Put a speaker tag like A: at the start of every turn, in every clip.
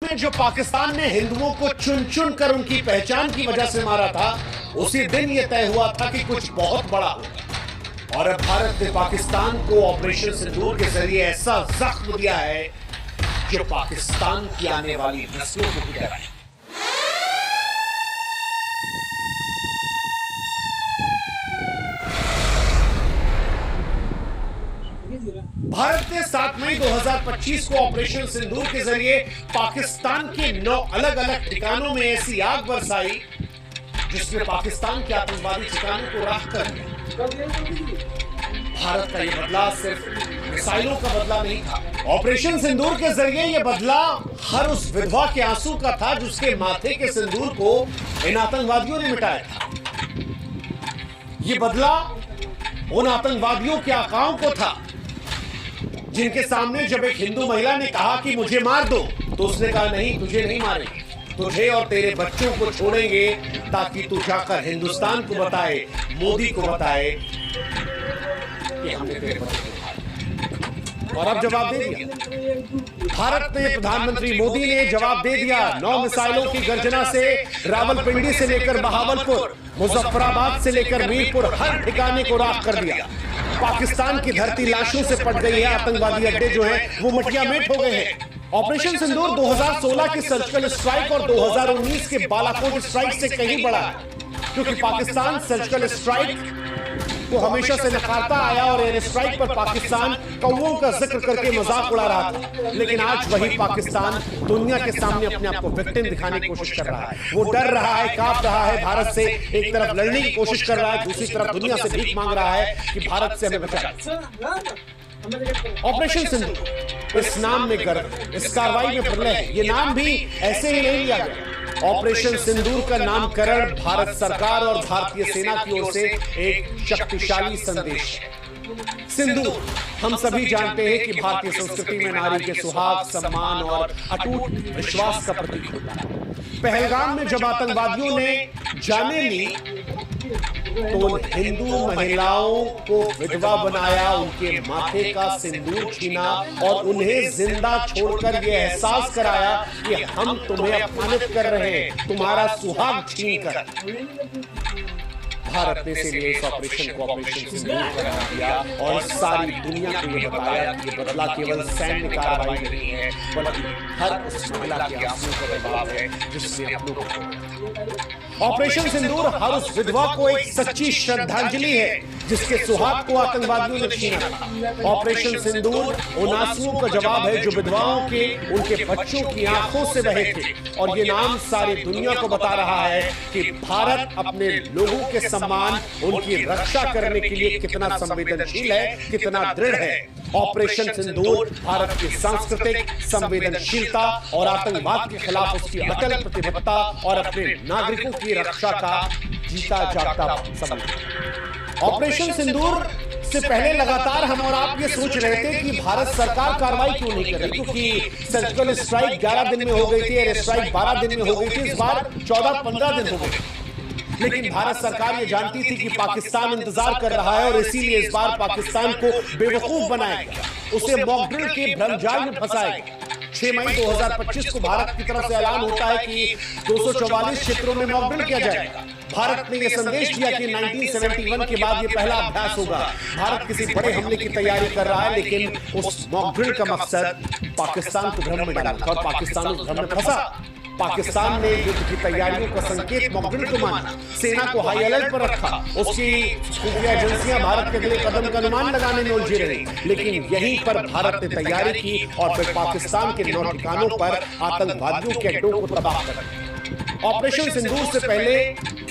A: में जो पाकिस्तान ने हिंदुओं को चुन चुन कर उनकी पहचान की वजह से मारा था, उसी दिन यह तय हुआ था कि कुछ बहुत बड़ा होगा। और अब भारत ने पाकिस्तान को ऑपरेशन सिंदूर के जरिए ऐसा जख्म दिया है जो पाकिस्तान की आने वाली नस्लों को भी डराए। भारत ने 7 मई 2025 को ऑपरेशन सिंदूर के जरिए पाकिस्तान के 9 अलग अलग ठिकानों में ऐसी आग बरसाई जिसने पाकिस्तान के आतंकवादी ठिकानों को राख कर दिया। भारत का यह बदला सिर्फ मिसाइलों का बदला नहीं था। ऑपरेशन सिंदूर के जरिए यह बदला हर उस विधवा के आंसू का था जिसके माथे के सिंदूर को इन आतंकवादियों ने मिटाया था। यह बदला उन आतंकवादियों के आकाओं को था जिनके सामने जब एक हिंदू महिला ने कहा कि मुझे मार दो, तो उसने कहा नहीं, तुझे नहीं मारेंगे, तुझे और तेरे बच्चों को छोड़ेंगे ताकि तू जाकर हिंदुस्तान को बताए, मोदी को बताए कि हमने तेरे बच्चों को मारा। और अब जवाब दे दिया भारत ने, प्रधानमंत्री मोदी ने जवाब दे दिया। 9 मिसाइलों की गर्जना से रावलपिंडी से लेकर बहावलपुर, मुजफ्फराबाद से लेकर मीरपुर, हर ठिकाने को राख कर दिया। पाकिस्तान की धरती लाशों से पट गई है। आतंकवादी अड्डे जो हैं वो मटिया मेट हो गए हैं। ऑपरेशन सिंदूर 2016 की सर्जिकल स्ट्राइक और 2019 के बालाकोट स्ट्राइक से कहीं बड़ा है, क्योंकि पाकिस्तान सर्जिकल स्ट्राइक को हमेशा से नकारता आया और एयर स्ट्राइक पर पाकिस्तान कौवों का जिक्र करके मजाक उड़ा रहा था। लेकिन आज वही पाकिस्तान दुनिया के सामने अपने आप को विक्टिम दिखाने की कोशिश कर रहा है। वो डर रहा है, कांप रहा है भारत से। एक तरफ लड़ने की कोशिश कर रहा है, दूसरी तरफ दुनिया से भीख मांग रहा है कि भारत से हमें बचाए। ऑपरेशन सिंदूर, इस नाम में गर्व, इस कार्रवाई में प्रलय है। ये नाम भी ऐसे ही नहीं लिया गया। ऑपरेशन सिंदूर का नामकरण भारत सरकार और भारतीय सेना की ओर से एक शक्तिशाली संदेश है। सिंदूर, हम सभी जानते हैं कि भारतीय संस्कृति में नारी के सुहाग, सम्मान और अटूट विश्वास का प्रतीक होता है। पहलगाम में जब आतंकवादियों ने जाने ली तो उन हिंदू महिलाओं को विधवा बनाया, उनके माथे का सिंदूर छीना और उन्हें जिंदा छोड़कर यह एहसास कराया कि हम तुम्हें अपमानित कर रहे हैं, तुम्हारा सुहाग छीनकर। भारत ने इसीलिए इस ऑपरेशन को ऑपरेशन सिंदूर करा दिया और सारी दुनिया को यह बताया कि यह बदला केवल सैन्य कार्रवाई नहीं है, बल्कि हर उस महिला के आंसू का जवाब है जिसने अपनों को। ऑपरेशन सिंदूर हर उस विधवा को एक सच्ची श्रद्धांजलि है जिसके सुहाग को आतंकवादियों ने छीना। ऑपरेशन सिंदूर उन आंसुओं का जवाब है जो विधवाओं के, उनके बच्चों की आंखों से बहे थे। और ये नाम सारी दुनिया को बता रहा है कि भारत अपने लोगों के सम्मान, उनकी रक्षा करने के लिए कितना संवेदनशील है, कितना दृढ़ है। ऑपरेशन सिंदूर भारत की सांस्कृतिक संवेदनशीलता और आतंकवाद के खिलाफ उसकी अटल प्रतिबद्धता और अपने नागरिकों की रक्षा का जीता जागता सबूत। ऑपरेशन सिंदूर से पहले लगातार हम और आप ये सोच रहे थे कि भारत सरकार कार्रवाई क्यों नहीं कर रही, क्योंकि सर्जिकल स्ट्राइक 11 दिन में हो गई थी, एयर स्ट्राइक 12 दिन में हो गई थी, इस बार 14-15 दिन हो गए। लेकिन भारत सरकार ये जानती थी कि पाकिस्तान इंतजार कर रहा है और इसीलिए इस बार पाकिस्तान को बेवकूफ बनाएगा, उसे मॉक ड्रिल के भ्रमजाल में फंसाएगा। 6 मई 2025 को भारत की तरफ से ऐलान होता है कि 244 क्षेत्रों में मॉक ड्रिल किया जाएगा। भारत ने यह संदेश दिया कि 1971 के बाद यह पहला अभ्यास होगा। भारत किसी बड़े हमले की तैयारी कर रहा है, लेकिन उस मॉक ड्रिल का मकसद पाकिस्तान को भ्रम में डालना था और पाकिस्तान उस भ्रम में फंसा। पाकिस्तान ने युद्ध की तैयारियों का संकेत मॉक ड्रिल को माना, सेना को हाई अलर्ट पर रखा, उसकी खुफिया एजेंसियां भारत के अगले कदम का अनुमान लगाने में उलझी रही। लेकिन यहीं पर भारत ने तैयारी की और फिर पाकिस्तान के 9 ठिकानों पर आतंकवादियों के अड्डों को तबाह कर दिया। ऑपरेशन सिंदूर से पहले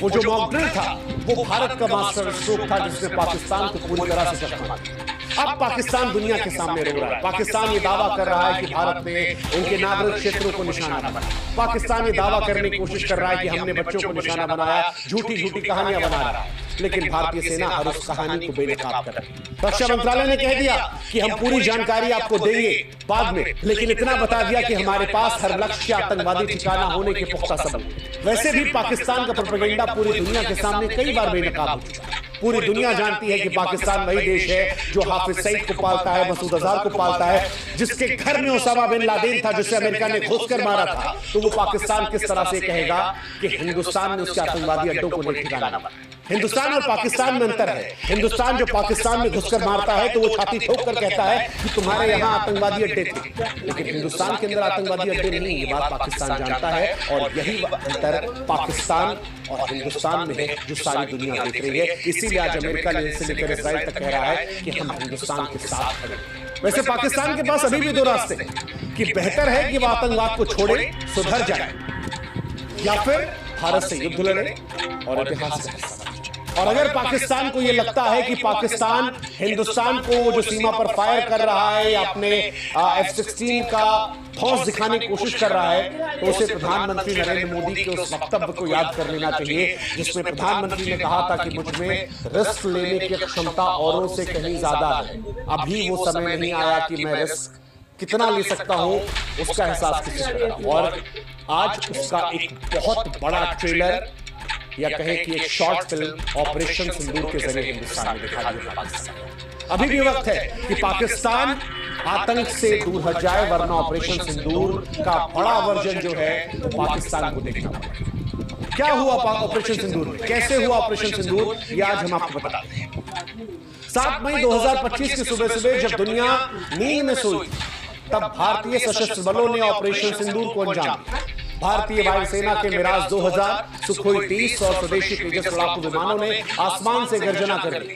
A: वो जो मॉक ड्रिल था वो भारत का मास्टर स्ट्रोक था जिसने पाकिस्तान को पूरी तरह से चकमा दिया। अब पाकिस्तान दुनिया के सामने रो रहा है। पाकिस्तान ये दावा कर रहा है कि भारत ने उनके नागरिक क्षेत्रों को निशाना बनाया। पाकिस्तान ये दावा करने की कोशिश कर रहा है कि हमने बच्चों को निशाना बनाया, झूठी झूठी कहानियां बना रहा है। लेकिन भारतीय सेना हर उस कहानी को बेनकाब कर रही है। रक्षा मंत्रालय ने कह दिया कि हम पूरी जानकारी आपको देंगे बाद में, लेकिन इतना बता दिया कि हमारे पास हर लक्ष्य आतंकवादी ठिकाना होने के पुख्ता सबूत। वैसे भी पाकिस्तान का प्रोपेगेंडा पूरी दुनिया के सामने कई बार बेनकाब हो चुका है। पूरी दुनिया जानती है कि पाकिस्तान वही देश है जो हाफिज सईद को पालता है, मसूद अजहर को पालता है, जिसके घर में ओसामा बिन लादेन था, जिसे अमेरिका ने घुसकर मारा था। तो वो पाकिस्तान किस तरह से कहेगा कि हिंदुस्तान ने उसके आतंकवादी अड्डों को नहीं ठिकाना? हिंदुस्तान और पाकिस्तान में अंतर है। हिंदुस्तान जो पाकिस्तान में घुसकर मारता है तो वो छाती ठोक कर कहता है कि तुम्हारे यहाँ आतंकवादी अड्डे थे, लेकिन हिंदुस्तान के अंदर आतंकवादी अड्डे नहीं। ये बात पाकिस्तान जानता है और यही अंतर पाकिस्तान और हिंदुस्तान में है जो सारी दुनिया देख रही है। इसीलिए आज अमेरिका से लेकर इस्राइल तक कह रहा है कि हम हिंदुस्तान के साथ खड़े। वैसे पाकिस्तान के पास अभी भी दो रास्ते हैं कि बेहतर है कि वह आतंकवाद को छोड़े, सुधर जाए, या फिर भारत से युद्ध लड़े और इतिहास का हिस्सा। और अगर पाकिस्तान को यह लगता है कि पाकिस्तान हिंदुस्तान को जो सीमा पर फायर कर रहा है या अपने F-16 का ठोस दिखाने की कोशिश कर रहा है, तो उसे प्रधानमंत्री नरेंद्र मोदी के उस वक्तव्य को याद कर लेना चाहिए जिसमें प्रधानमंत्री ने कहा था कि मुझ में रिस्क लेने की क्षमता औरों से कहीं ज्यादा है। अभी वो समय नहीं आया कि मैं रिस्क कितना ले सकता हूं उसका एहसास किसी को करा। और आज उसका एक बहुत बड़ा ट्रेलर या कहे कि एक शॉर्ट फिल्म ऑपरेशन सिंदूर के जरिए हिंदुस्तान में दिखा दिया पाकिस्तान। अभी भी वक्त है कि पाकिस्तान आतंक से दूर हट जाए, वरना ऑपरेशन सिंदूर का बड़ा वर्जन जो है वो पाकिस्तान को देखना पड़ेगा। क्या हुआ ऑपरेशन सिंदूर में, कैसे हुआ ऑपरेशन सिंदूर, ये आज हम आपको बताते हैं। 7 मई 2025 की सुबह सुबह जब दुनिया नींद में सोई तब भारतीय सशस्त्र बलों ने ऑपरेशन सिंदूर को अंजाम दिया। भारतीय वायुसेना के मिराज 2000, सुखोई 30 और स्वदेशी तेजस लड़ाकू विमानों ने आसमान से गर्जना कर दी।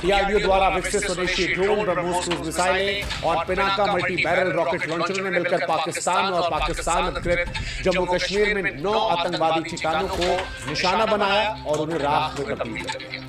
A: डीआरडीओ द्वारा विकसित स्वदेशी ड्रोन, ब्रह्मोस क्रूज मिसाइलें और पिनाका मल्टी बैरल रॉकेट लॉन्चरों ने मिलकर पाकिस्तान और पाकिस्तान अधिकृत जम्मू कश्मीर में 9 आतंकवादी ठिकानों को निशाना बनाया और उन्हें राख में तब्दील कर दिया।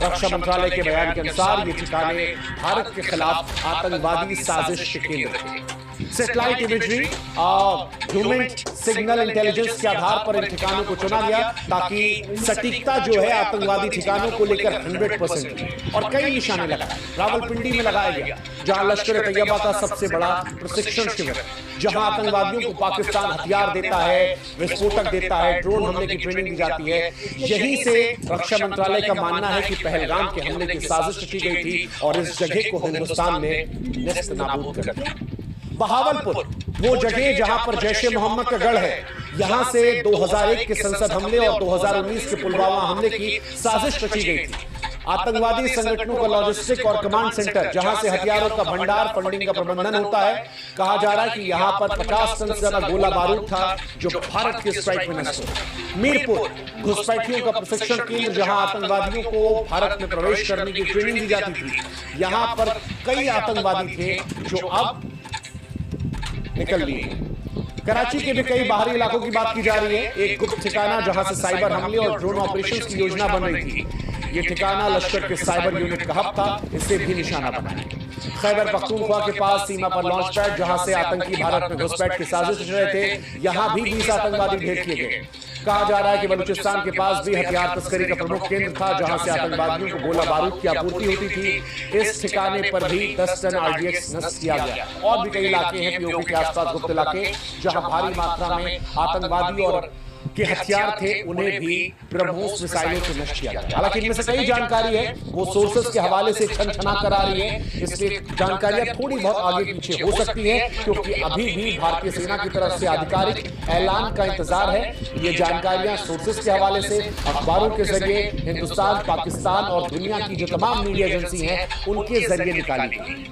A: रक्षा मंत्रालय के बयान के अनुसार ये ठिकाने भारत के खिलाफ आतंकवादी साजिश के केंद्र थे। सैटेलाइट इमेजरी और ह्यूमन सिग्नल इंटेलिजेंस के आधार पर इन ठिकानों को चुना गया ताकि सटीकता जो है आतंकवादी ठिकानों को लेकर 100% और कई निशाने लगाए। रावलपिंडी में लगाया गया जहां लश्कर तैयबा का सबसे बड़ा प्रशिक्षण शिविर, जहां आतंकवादियों को पाकिस्तान हथियार देता है, विस्फोटक देता है, ड्रोन हमले की ट्रेनिंग दी जाती है। यहीं से रक्षा मंत्रालय का मानना है कि पहलगाम के हमले की साजिश रची गई थी और इस जगह को हिंदुस्तान ने नेस्त नाबूद कर दिया। बहावलपुर वो जगह जहां पर जैश-ए मोहम्मद का गढ़ है, यहां से 2001 के संसद हमले और 2019 के पुलवामा हमले की साजिश रची गई थी। आतंकवादी संगठनों का लॉजिस्टिक और कमांड सेंटर जहां से हथियारों का भंडार, फंडिंग का प्रबंधन होता है। कहा जा रहा है कि यहां पर 50 टन से ज्यादा गोला बारूद था जो भारत के स्ट्राइक में नष्ट हुआ। मीरपुर घुसपैठियों का प्रशिक्षण केंद्र जहां आतंकवादियों को भारत में प्रवेश करने की ट्रेनिंग दी जाती थी। यहां पर कई आतंकवादी थे जो अब निकल लिए। कराची के भी कई बाहरी इलाकों की बात की जा रही है। एक गुप्त ठिकाना जहां से साइबर हमले और ड्रोन ऑपरेशंस की योजना बन रही थी। ये ठिकाना लश्कर के साइबर यूनिट का हब था, इसे भी निशाना बनाया। खैबर पख्तूनख्वा के पास सीमा पर लॉन्च पैड जहां से आतंकी भारत में घुसपैठ की साजिश रच रहे थे, यहां भी 20 आतंकवादी ढेर किए गए। कहा जा रहा है कि बलूचिस्तान के पास भी हथियार तस्करी का प्रमुख केंद्र था जहां से आतंकवादियों को गोला बारूद की आपूर्ति होती थी। इस ठिकाने पर भी 10 टन RDX नष्ट किया गया। और भी कई इलाके हैं पीओके के आसपास गुप्त इलाके जहां भारी मात्रा में आतंकवादी और के हथियार थे, उन्हें भी ब्रह्मोस मिसाइलों से नष्ट किया गया। हालांकि इनमें से कई जानकारी है वो सोर्सेस के हवाले से छनछना कर आ रही है, इसलिए जानकारियां थोड़ी बहुत आगे पीछे हो सकती है क्योंकि अभी भी भारतीय सेना की तरफ से आधिकारिक ऐलान का इंतजार है। ये जानकारियां सोर्सेस के हवाले से अखबारों के जरिए हिंदुस्तान, पाकिस्तान और दुनिया की जो तमाम मीडिया एजेंसी हैं उनके जरिए निकाली गई।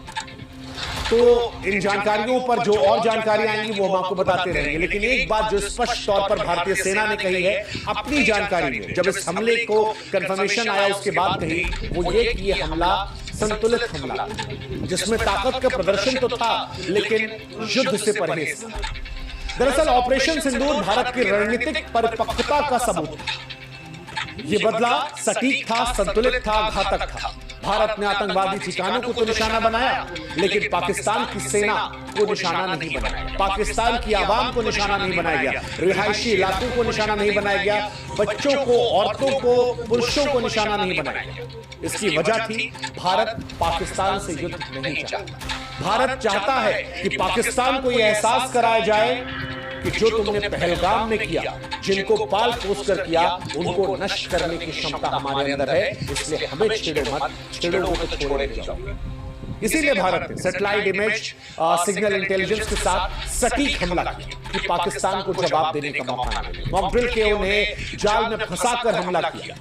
A: तो इन जानकारियों पर जो और जानकारियां आएंगी वो हम आपको बताते रहेंगे। लेकिन एक बात जो स्पष्ट तौर पर भारतीय सेना ने कही है अपनी जानकारी में, जब इस हमले को कंफर्मेशन आया उसके बाद कही, वो ये कि ये हमला संतुलित हमला जिसमें ताकत का प्रदर्शन तो था लेकिन युद्ध से परहेज था। दरअसल ऑपरेशन सिंदूर भारत की रणनीतिक परिपक्वता का सबूत था। ये बदला सटीक था, संतुलित था, घातक था। भारत ने आतंकवादी ठिकानों को तो निशाना बनाया लेकिन पाकिस्तान की सेना को निशाना नहीं बनाया, पाकिस्तान की आवाम को निशाना नहीं बनाया गया, रिहायशी इलाकों को निशाना नहीं बनाया गया, बच्चों को, औरतों को, पुरुषों को निशाना नहीं बनाया गया। इसकी वजह थी भारत पाकिस्तान से युद्ध नहीं चाहता। भारत चाहता है कि पाकिस्तान को यह एहसास कराया जाए कि जो तुमने पहलगाम में किया, जिनको पाल पोस कर किया, उनको नष्ट करने की क्षमता हमारे अंदर है, इसलिए हमें छेड़ो मत, छेड़ो तो छोड़े जाओ। इसीलिए भारत ने सैटेलाइट इमेज, सिग्नल इंटेलिजेंस के साथ सटीक हमला किया कि पाकिस्तान को जवाब देने का मौका न मिले। मॉक ड्रिल के उन्हें जाल में फंसाकर हमला किया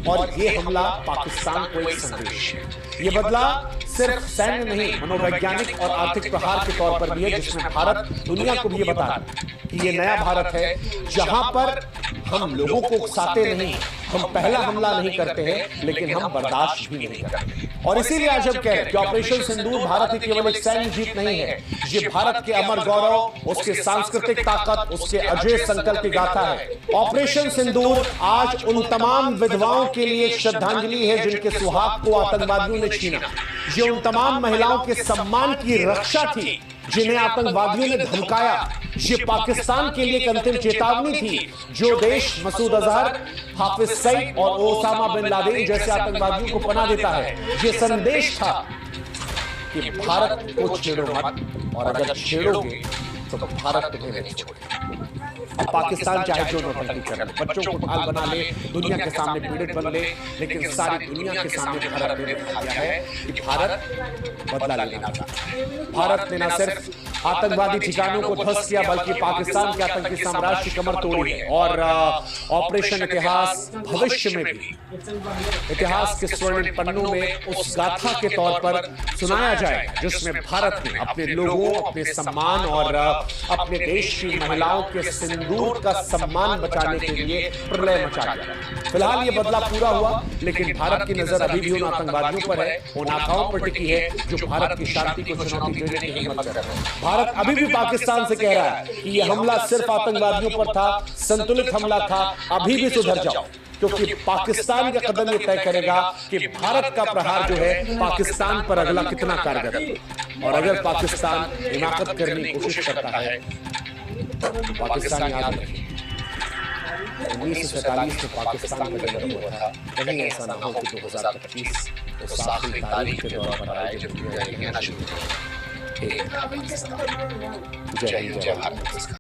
A: और ये हमला पाकिस्तान को एक संदेश है। ये बदला सिर्फ सैन्य नहीं, मनोवैज्ञानिक और आर्थिक प्रहार के तौर पर भी है, जिसमें भारत दुनिया को भी ये बता रहा है कि ये नया भारत है जहां पर हम लोगों को उकसाते नहीं, हम पहला हमला नहीं करते हैं, लेकिन हम बर्दाश्त भी नहीं करते। और इसीलिए आज हम कह रहे हैं कि ऑपरेशन सिंदूर भारत की केवल एक सैन्य जीत नहीं है, ये भारत के अमर गौरव, उसके सांस्कृतिक ताकत, उसके अजय संकल्प की गाथा है। ऑपरेशन सिंदूर आज उन तमाम विधवाओं के लिए एक श्रद्धांजलि है जिनके सुहाग को आतंकवादियों ने छीना। ये उन तमाम महिलाओं के सम्मान की रक्षा थी जिन्हें आतंकवादियों ने धमकाया। ये पाकिस्तान के लिए एक अंतिम चेतावनी थी। जो देश मसूद अजहर, हाफिज सईद और ओसामा बिन लादेन जैसे आतंकवादियों को पनाह देता है, ये संदेश था कि भारत को छेड़ो मत, और अगर छेड़ोगे तो भारत तुम्हें नहीं छोड़ेगा। अब पाकिस्तान चाहे जो नौटंकी कर ले, बच्चों को ढाल बना ले, दुनिया के सामने पीड़ित बन ले, लेकिन सारी दुनिया के सामने भारत ने दिखा दिया है कि भारत बदला लेना चाहता है। भारत ने न सिर्फ आतंकवादी ठिकानों को ध्वस्त किया, बल्कि पाकिस्तान के आतंकी साम्राज्य की कमर तोड़ी है। और ऑपरेशन इतिहास भविष्य में भी इतिहास के स्वर्णिम पन्नों में उस गाथा के तौर पर सुनाया जाएगा जिसमें भारत ने अपने लोगों, अपने सम्मान और अपने देश की महिलाओं के सिंदूर का सम्मान बचाने के लिए प्रलय मचा दिया। फिलहाल ये बदला पूरा हुआ, लेकिन भारत की नजर अभी भी उन आतंकवादियों पर है, उन आकाओं पर टिकी है जो भारत की शांति को चुनौती देने की हिम्मत कर रहे हैं। भारत अभी भी पाकिस्तान से कह रहा है कि यह हमला सिर्फ आतंकवादियों पर था, संतुलित हमला था, अभी भी सुधर जाओ, क्योंकि पाकिस्तान का कदम यह तय करेगा कि भारत का प्रहार जो है पाकिस्तान पर अगला कितना कारगर है। और अगर पाकिस्तान हिमाकत करने की कोशिश करता है तो पाकिस्तान याद रखे 1947 में पाकिस्तान का जन्म हुआ था। कहीं ऐसा ना हो कि 2025 उस आखिरी तारीख के दौर पर आए जब दुनिया कहना शुरू हो। जय हिंद, जय भारत।